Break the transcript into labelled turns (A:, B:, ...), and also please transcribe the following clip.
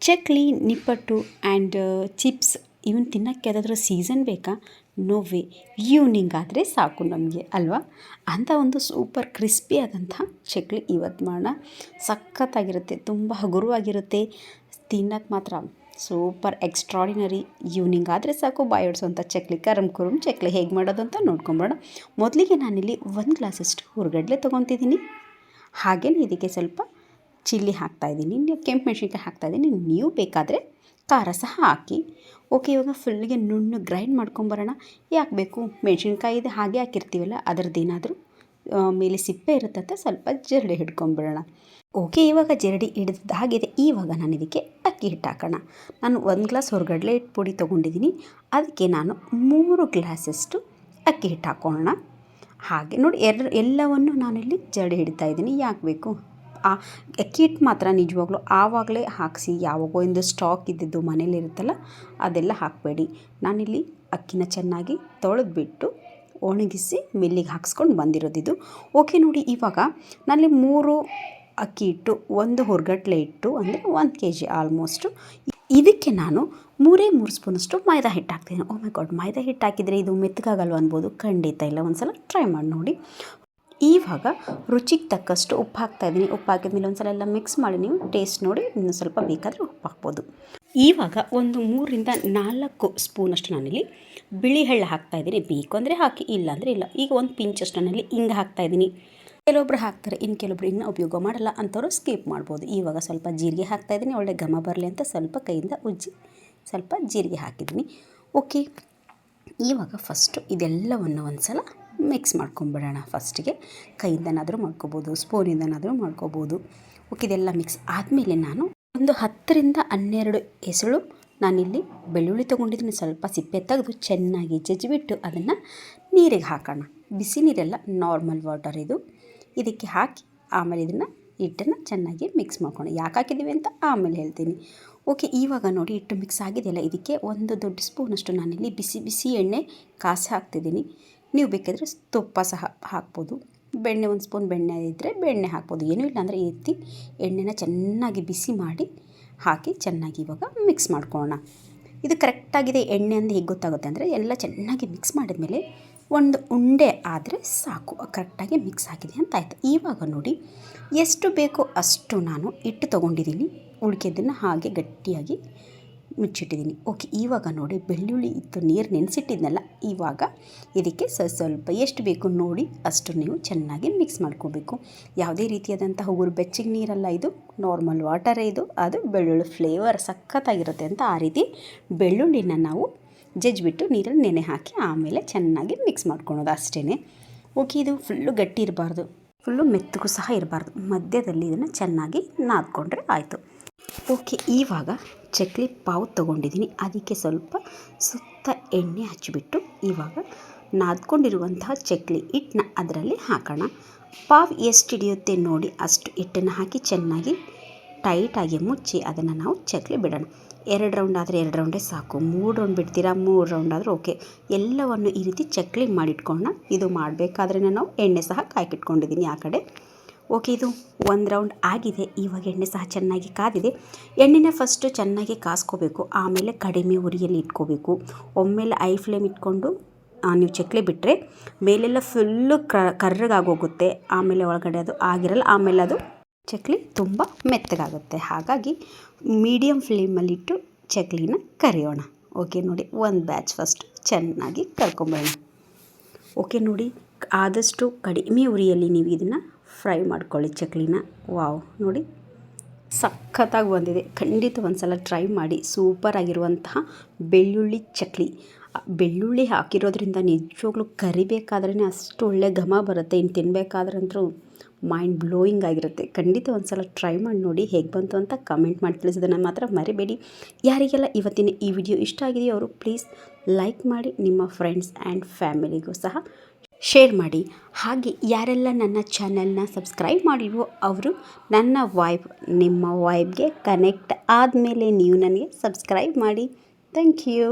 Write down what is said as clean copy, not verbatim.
A: Chakli, nippattu and chips ಇವನ್ ತಿನ್ನೋಕ್ಕೆ ಯಾವುದಾದ್ರೂ season ಬೇಕಾ? No way. ಈವ್ನಿಂಗ್ ಆದರೆ ಸಾಕು ನಮಗೆ ಅಲ್ವಾ? ಅಂಥ ಒಂದು ಸೂಪರ್ ಕ್ರಿಸ್ಪಿ ಆದಂಥ ಚಕ್ಲಿ ಇವತ್ತು ಮಾಡೋಣ. ಸಖತ್ತಾಗಿರುತ್ತೆ, ತುಂಬ ಹಗುರವಾಗಿರುತ್ತೆ, ತಿನ್ನೋಕ್ಕೆ ಮಾತ್ರ ಸೂಪರ್ ಎಕ್ಸ್ಟ್ರಾಡಿನರಿ. ಈವ್ನಿಂಗ್ ಆದರೆ ಸಾಕು ಬಾಯೋಡ್ಸೋಂಥ ಚಕ್ಲಿ, ಕರಮ್ ಕುರುಮ್ ಚಕ್ಲಿ ಹೇಗೆ ಮಾಡೋದು ಅಂತ ನೋಡ್ಕೊಂಬೇಡ. ಮೊದಲಿಗೆ ನಾನಿಲ್ಲಿ 1 ಗ್ಲಾಸಷ್ಟು ಹುರ್ಗಡ್ಲೆ ತೊಗೊತಿದ್ದೀನಿ. ಹಾಗೆಯೇ ಇದಕ್ಕೆ ಸ್ವಲ್ಪ ಚಿಲ್ಲಿ ಹಾಕ್ತಾಯಿದ್ದೀನಿ, ಕೆಂಪು ಮೆಣಸಿನ್ಕಾಯಿ ಹಾಕ್ತಾಯಿದ್ದೀನಿ. ನೀವು ಬೇಕಾದರೆ ಖಾರ ಸಹ ಹಾಕಿ. ಓಕೆ, ಇವಾಗ ಫುಲ್ಗೆ ನುಣ್ಣಗೆ ಗ್ರೈಂಡ್ ಮಾಡ್ಕೊಂಬರೋಣ. ಯಾಕೆ ಬೇಕು? ಮೆಣಸಿನ್ಕಾಯಿ ಇದೆ ಹಾಗೆ ಹಾಕಿರ್ತೀವಲ್ಲ, ಅದರದ್ದೇನಾದರೂ ಮೇಲೆ ಸಿಪ್ಪೆ ಇರುತ್ತಂತ ಸ್ವಲ್ಪ ಜರಡಿ ಹಿಡ್ಕೊಂಬಿಡೋಣ. ಓಕೆ, ಇವಾಗ ಜರಡಿ ಹಿಡಿದಾಗಿದೆ. ಇವಾಗ ನಾನು ಇದಕ್ಕೆ ಅಕ್ಕಿ ಹಿಟ್ಟು ಹಾಕೋಣ. ನಾನು 1 ಗ್ಲಾಸ್ ಹೊರಗಡಲೆ ಹಿಟ್ಟು ಪುಡಿ ತೊಗೊಂಡಿದ್ದೀನಿ. ಅದಕ್ಕೆ ನಾನು 3 ಗ್ಲಾಸಷ್ಟು ಅಕ್ಕಿ ಹಿಟ್ಟು ಹಾಕೋಣ. ಹಾಗೆ ನೋಡಿ, ಎಲ್ಲವನ್ನು ನಾನಿಲ್ಲಿ ಜರಡಿ ಹಿಡಿತಾ ಇದ್ದೀನಿ. ಯಾಕೆ ಬೇಕು? ಆ ಅಕ್ಕಿ ಹಿಟ್ಟು ಮಾತ್ರ ನಿಜವಾಗ್ಲೂ ಆವಾಗಲೇ ಹಾಕಿಸಿ, ಯಾವಾಗೋ ಒಂದು ಸ್ಟಾಕ್ ಇದ್ದಿದ್ದು ಮನೇಲಿರುತ್ತಲ್ಲ ಅದೆಲ್ಲ ಹಾಕಬೇಡಿ. ನಾನಿಲ್ಲಿ ಅಕ್ಕಿನ ಚೆನ್ನಾಗಿ ತೊಳೆದ್ಬಿಟ್ಟು ಒಣಗಿಸಿ ಮಿಲ್ಲಿಗೆ ಹಾಕ್ಸ್ಕೊಂಡು ಬಂದಿರೋದಿದು. ಓಕೆ ನೋಡಿ, ಇವಾಗ ನಾನಲ್ಲಿ 3 ಅಕ್ಕಿ ಹಿಟ್ಟು, 1 ಹುರ್ಗಡ್ಲೆ ಹಿಟ್ಟು ಅಂದರೆ 1 kg ಆಲ್ಮೋಸ್ಟು. ಇದಕ್ಕೆ ನಾನು 3 ಸ್ಪೂನಷ್ಟು ಮೈದಾ ಹಿಟ್ಟು ಹಾಕ್ತೀನಿ. ಓ ಮೈ ಗಾಡ್, ಮೈದಾ ಹಿಟ್ಟು ಹಾಕಿದರೆ ಇದು ಮೆತ್ತಗಾಗಲ್ವ ಅನ್ಬೋದು. ಖಂಡಿತ ಇಲ್ಲ, ಒಂದು ಸಲ ಟ್ರೈ ಮಾಡಿ ನೋಡಿ. ಇವಾಗ ರುಚಿಗೆ ತಕ್ಕಷ್ಟು ಉಪ್ಪು ಹಾಕ್ತಾಯಿದ್ದೀನಿ. ಉಪ್ಪು ಹಾಕಿದ್ಮೇಲೆ ಒಂದು ಸಲ ಎಲ್ಲ ಮಿಕ್ಸ್ ಮಾಡಿ ನೀವು ಟೇಸ್ಟ್ ನೋಡಿ, ಇನ್ನೂ ಸ್ವಲ್ಪ ಬೇಕಾದರೆ ಉಪ್ಪು ಹಾಕ್ಬೋದು. ಇವಾಗ ಒಂದು 3ರಿಂದ 4 ಸ್ಪೂನಷ್ಟು ನಾನಿಲ್ಲಿ ಬಿಳಿ ಎಳ್ಳು ಹಾಕ್ತಾಯಿದ್ದೀನಿ. ಬೇಕು ಅಂದರೆ ಹಾಕಿ, ಇಲ್ಲ ಅಂದರೆ ಇಲ್ಲ. ಈಗ 1 ಪಿಂಚಷ್ಟು ನಾನಿಲ್ಲಿ ಹಿಂಗೆ ಹಾಕ್ತಾಯಿದ್ದೀನಿ. ಕೆಲವೊಬ್ರು ಹಾಕ್ತಾರೆ, ಇನ್ನು ಕೆಲವೊಬ್ರು ಇನ್ನೂ ಉಪಯೋಗ ಮಾಡಲ್ಲ ಅಂಥವ್ರು ಸ್ಕಿಪ್ ಮಾಡ್ಬೋದು. ಇವಾಗ ಸ್ವಲ್ಪ ಜೀರಿಗೆ ಹಾಕ್ತಾಯಿದ್ದೀನಿ, ಒಳ್ಳೆ ಘಮ ಬರಲಿ ಅಂತ ಸ್ವಲ್ಪ ಕೈಯಿಂದ ಉಜ್ಜಿ ಸ್ವಲ್ಪ ಜೀರಿಗೆ ಹಾಕಿದ್ದೀನಿ. ಓಕೆ, ಇವಾಗ ಫಸ್ಟು ಇದೆಲ್ಲವನ್ನು ಒಂದು ಸಲ ಮಿಕ್ಸ್ ಮಾಡ್ಕೊಂಬಿಡೋಣ. ಫಸ್ಟಿಗೆ ಕೈಯಿಂದನಾದರೂ ಮಾಡ್ಕೋಬೋದು, ಸ್ಪೂನಿಂದನಾದರೂ ಮಾಡ್ಕೋಬೋದು. ಓಕೆ, ಇದೆಲ್ಲ ಮಿಕ್ಸ್ ಆದಮೇಲೆ ನಾನು ಒಂದು 10ರಿಂದ 12 ಎಸಳು ನಾನಿಲ್ಲಿ ಬೆಳ್ಳುಳ್ಳಿ ತೊಗೊಂಡಿದ್ದೀನಿ. ಸ್ವಲ್ಪ ಸಿಪ್ಪೆ ತೆಗೆದು ಚೆನ್ನಾಗಿ ಜಜ್ಜಿಬಿಟ್ಟು ಅದನ್ನು ನೀರಿಗೆ ಹಾಕೋಣ. ಬಿಸಿ ನೀರೆಲ್ಲ, ನಾರ್ಮಲ್ ವಾಟರ್ ಇದು. ಇದಕ್ಕೆ ಹಾಕಿ ಆಮೇಲೆ ಇದನ್ನು ಹಿಟ್ಟನ್ನು ಚೆನ್ನಾಗಿ ಮಿಕ್ಸ್ ಮಾಡ್ಕೊಂಡು, ಯಾಕೆ ಹಾಕಿದ್ದೀವಿ ಅಂತ ಆಮೇಲೆ ಹೇಳ್ತೀನಿ. ಓಕೆ, ಇವಾಗ ನೋಡಿ ಹಿಟ್ಟು ಮಿಕ್ಸ್ ಆಗಿದೆಯಲ್ಲ, ಇದಕ್ಕೆ 1 ದೊಡ್ಡ ಸ್ಪೂನಷ್ಟು ನಾನಿಲ್ಲಿ ಬಿಸಿ ಬಿಸಿ ಎಣ್ಣೆ ಕಾಸಿ ಹಾಕ್ತಿದ್ದೀನಿ. ನೀವು ಬೇಕಾದರೆ ತುಪ್ಪ ಸಹ ಹಾಕ್ಬೋದು. ಬೆಣ್ಣೆ 1 ಸ್ಪೂನ್ ಬೆಣ್ಣೆ ಇದ್ದರೆ ಬೆಣ್ಣೆ ಹಾಕ್ಬೋದು. ಏನೂ ಇಲ್ಲ ಅಂದರೆ ಎತ್ತಿ ಎಣ್ಣೆನ ಚೆನ್ನಾಗಿ ಬಿಸಿ ಮಾಡಿ ಹಾಕಿ ಚೆನ್ನಾಗಿ ಇವಾಗ ಮಿಕ್ಸ್ ಮಾಡ್ಕೊಳ್ಳೋಣ. ಇದು ಕರೆಕ್ಟಾಗಿದೆ ಎಣ್ಣೆ ಅಂತ ಹೇಗೆ ಗೊತ್ತಾಗುತ್ತೆ ಅಂದರೆ, ಎಲ್ಲ ಚೆನ್ನಾಗಿ ಮಿಕ್ಸ್ ಮಾಡಿದ್ಮೇಲೆ ಒಂದು ಉಂಡೆ ಆದರೆ ಸಾಕು, ಕರೆಕ್ಟಾಗಿ ಮಿಕ್ಸ್ ಆಗಿದೆ ಅಂತ ಆಯಿತು. ಇವಾಗ ನೋಡಿ, ಎಷ್ಟು ಬೇಕೋ ಅಷ್ಟು ನಾನು ಹಿಟ್ಟು ತೊಗೊಂಡಿದ್ದೀನಿ. ಉಳಿಕೆದನ್ನು ಹಾಗೆ ಗಟ್ಟಿಯಾಗಿ ಮುಚ್ಚಿಟ್ಟಿದ್ದೀನಿ. ಓಕೆ, ಇವಾಗ ನೋಡಿ ಬೆಳ್ಳುಳ್ಳಿ ಇತ್ತು ನೀರು ನೆನೆಸಿಟ್ಟಿದ್ನಲ್ಲ, ಇವಾಗ ಇದಕ್ಕೆ ಸ್ವಲ್ಪ ಎಷ್ಟು ಬೇಕು ನೋಡಿ ಅಷ್ಟು ನೀವು ಚೆನ್ನಾಗಿ ಮಿಕ್ಸ್ ಮಾಡ್ಕೋಬೇಕು. ಯಾವುದೇ ರೀತಿಯಾದಂಥ ಉಗುರು ಬೆಚ್ಚಗೆ ನೀರಲ್ಲ ಇದು, ನಾರ್ಮಲ್ ವಾಟರೇ ಇದು. ಅದು ಬೆಳ್ಳುಳ್ಳಿ ಫ್ಲೇವರ್ ಸಖತ್ತಾಗಿರುತ್ತೆ ಅಂತ ಆ ರೀತಿ ಬೆಳ್ಳುಳ್ಳಿನ ನಾವು ಜಜ್ಜಿಬಿಟ್ಟು ನೀರಲ್ಲಿ ನೆನೆ ಹಾಕಿ ಆಮೇಲೆ ಚೆನ್ನಾಗಿ ಮಿಕ್ಸ್ ಮಾಡ್ಕೊಳೋದು ಅಷ್ಟೇ. ಓಕೆ, ಇದು ಫುಲ್ಲು ಗಟ್ಟಿ ಇರಬಾರ್ದು, ಫುಲ್ಲು ಮೆತ್ತಗೂ ಸಹ ಇರಬಾರ್ದು. ಮಧ್ಯದಲ್ಲಿ ಇದನ್ನು ಚೆನ್ನಾಗಿ ನಾದ್ಕೊಂಡ್ರೆ ಆಯಿತು. ಓಕೆ, ಇವಾಗ ಚಕ್ಲಿ ಪಾವು ತೊಗೊಂಡಿದ್ದೀನಿ. ಅದಕ್ಕೆ ಸ್ವಲ್ಪ ಸುತ್ತ ಎಣ್ಣೆ ಹಚ್ಚಿಬಿಟ್ಟು ಇವಾಗ ನಾದ್ಕೊಂಡಿರುವಂತಹ ಚಕ್ಲಿ ಹಿಟ್ಟನ್ನ ಅದರಲ್ಲಿ ಹಾಕೋಣ. ಪಾವು ಎಷ್ಟು ಹಿಡಿಯುತ್ತೆ ನೋಡಿ ಅಷ್ಟು ಹಿಟ್ಟನ್ನು ಹಾಕಿ ಚೆನ್ನಾಗಿ ಟೈಟಾಗಿ ಮುಚ್ಚಿ ಅದನ್ನು ನಾವು ಚಕ್ಲಿ ಬಿಡೋಣ. 2 ರೌಂಡ್ ಆದರೆ 2 ರೌಂಡೇ ಸಾಕು. 3 ರೌಂಡ್ ಬಿಡ್ತೀರಾ, 3 ರೌಂಡ್ ಆದರೂ ಓಕೆ. ಎಲ್ಲವನ್ನು ಈ ರೀತಿ ಚಕ್ಲಿ ಮಾಡಿಟ್ಕೊಳ್ಳೋಣ. ಇದು ಮಾಡಬೇಕಾದ್ರೆ ನಾವು ಎಣ್ಣೆ ಸಹ ಕಾಯ್ಕಿಟ್ಕೊಂಡಿದ್ದೀನಿ ಆ ಕಡೆ. ಓಕೆ, ಇದು 1 ರೌಂಡ್ ಆಗಿದೆ. ಇವಾಗ ಎಣ್ಣೆ ಸಹ ಚೆನ್ನಾಗಿ ಕಾದಿದೆ. ಎಣ್ಣೆನ ಫಸ್ಟು ಚೆನ್ನಾಗಿ ಕಾಸ್ಕೋಬೇಕು, ಆಮೇಲೆ ಕಡಿಮೆ ಉರಿಯಲ್ಲಿ ಇಟ್ಕೋಬೇಕು. ಒಮ್ಮೆಲೆ ಐ ಫ್ಲೇಮ್ ಇಟ್ಕೊಂಡು ನೀವು ಚಕ್ಲಿ ಬಿಟ್ಟರೆ ಮೇಲೆಲ್ಲ ಫುಲ್ಲು ಕರ್ರಗಾಗೋಗುತ್ತೆ, ಆಮೇಲೆ ಒಳಗಡೆ ಅದು ಆಗಿರಲ್ಲ, ಆಮೇಲೆ ಅದು ಚಕ್ಲಿ ತುಂಬ ಮೆತ್ತಗಾಗುತ್ತೆ. ಹಾಗಾಗಿ ಮೀಡಿಯಮ್ ಫ್ಲೇಮಲ್ಲಿಟ್ಟು ಚಕ್ಲಿನ ಕರಿಯೋಣ. ಓಕೆ ನೋಡಿ, 1 ಬ್ಯಾಚ್ ಫಸ್ಟ್ ಚೆನ್ನಾಗಿ ಕರ್ಕೊಂಬೇಡ. ಓಕೆ ನೋಡಿ, ಆದಷ್ಟು ಕಡಿಮೆ ಉರಿಯಲ್ಲಿ ನೀವು ಇದನ್ನು ಫ್ರೈ ಮಾಡ್ಕೊಳ್ಳಿ ಚಕ್ಲಿನ. ವಾವ್, ನೋಡಿ ಸಖತ್ತಾಗಿ ಬಂದಿದೆ. ಖಂಡಿತ ಒಂದು ಸಲ ಟ್ರೈ ಮಾಡಿ. ಸೂಪರಾಗಿರುವಂತಹ ಬೆಳ್ಳುಳ್ಳಿ ಚಕ್ಲಿ. ಬೆಳ್ಳುಳ್ಳಿ ಹಾಕಿರೋದ್ರಿಂದ ನಿಜವಾಗ್ಲೂ ಕರಿಬೇಕಾದ್ರೇ ಅಷ್ಟು ಒಳ್ಳೆ ಘಮ ಬರುತ್ತೆ. ಇನ್ನು ತಿನ್ನಬೇಕಾದ್ರಂತೂ ಮೈಂಡ್ ಬ್ಲೋಯಿಂಗ್ ಆಗಿರುತ್ತೆ. ಖಂಡಿತ ಒಂದು ಸಲ ಟ್ರೈ ಮಾಡಿ ನೋಡಿ, ಹೇಗೆ ಬಂತು ಅಂತ ಕಮೆಂಟ್ ಮಾಡಿ ತಿಳಿಸೋದನ್ನು ಮಾತ್ರ ಮರಿಬೇಡಿ. ಯಾರಿಗೆಲ್ಲ ಇವತ್ತಿನ ಈ ವಿಡಿಯೋ ಇಷ್ಟ ಆಗಿದೆಯೋ ಅವರು ಪ್ಲೀಸ್ ಲೈಕ್ ಮಾಡಿ, ನಿಮ್ಮ ಫ್ರೆಂಡ್ಸ್ ಆ್ಯಂಡ್ ಫ್ಯಾಮಿಲಿಗೂ ಸಹ ಶೇರ್ ಮಾಡಿ. ಹಾಗೆ ಯಾರೆಲ್ಲ ನನ್ನ ಚಾನಲ್ನ ಸಬ್ಸ್ಕ್ರೈಬ್ ಮಾಡಿಲ್ವೋ ಅವರು ನನ್ನ ನಿಮ್ಮ ವೈಬ್ಗೆ ಕನೆಕ್ಟ್ ಆದಮೇಲೆ ನೀವು ನನಗೆ ಸಬ್ಸ್ಕ್ರೈಬ್ ಮಾಡಿ. Thank you.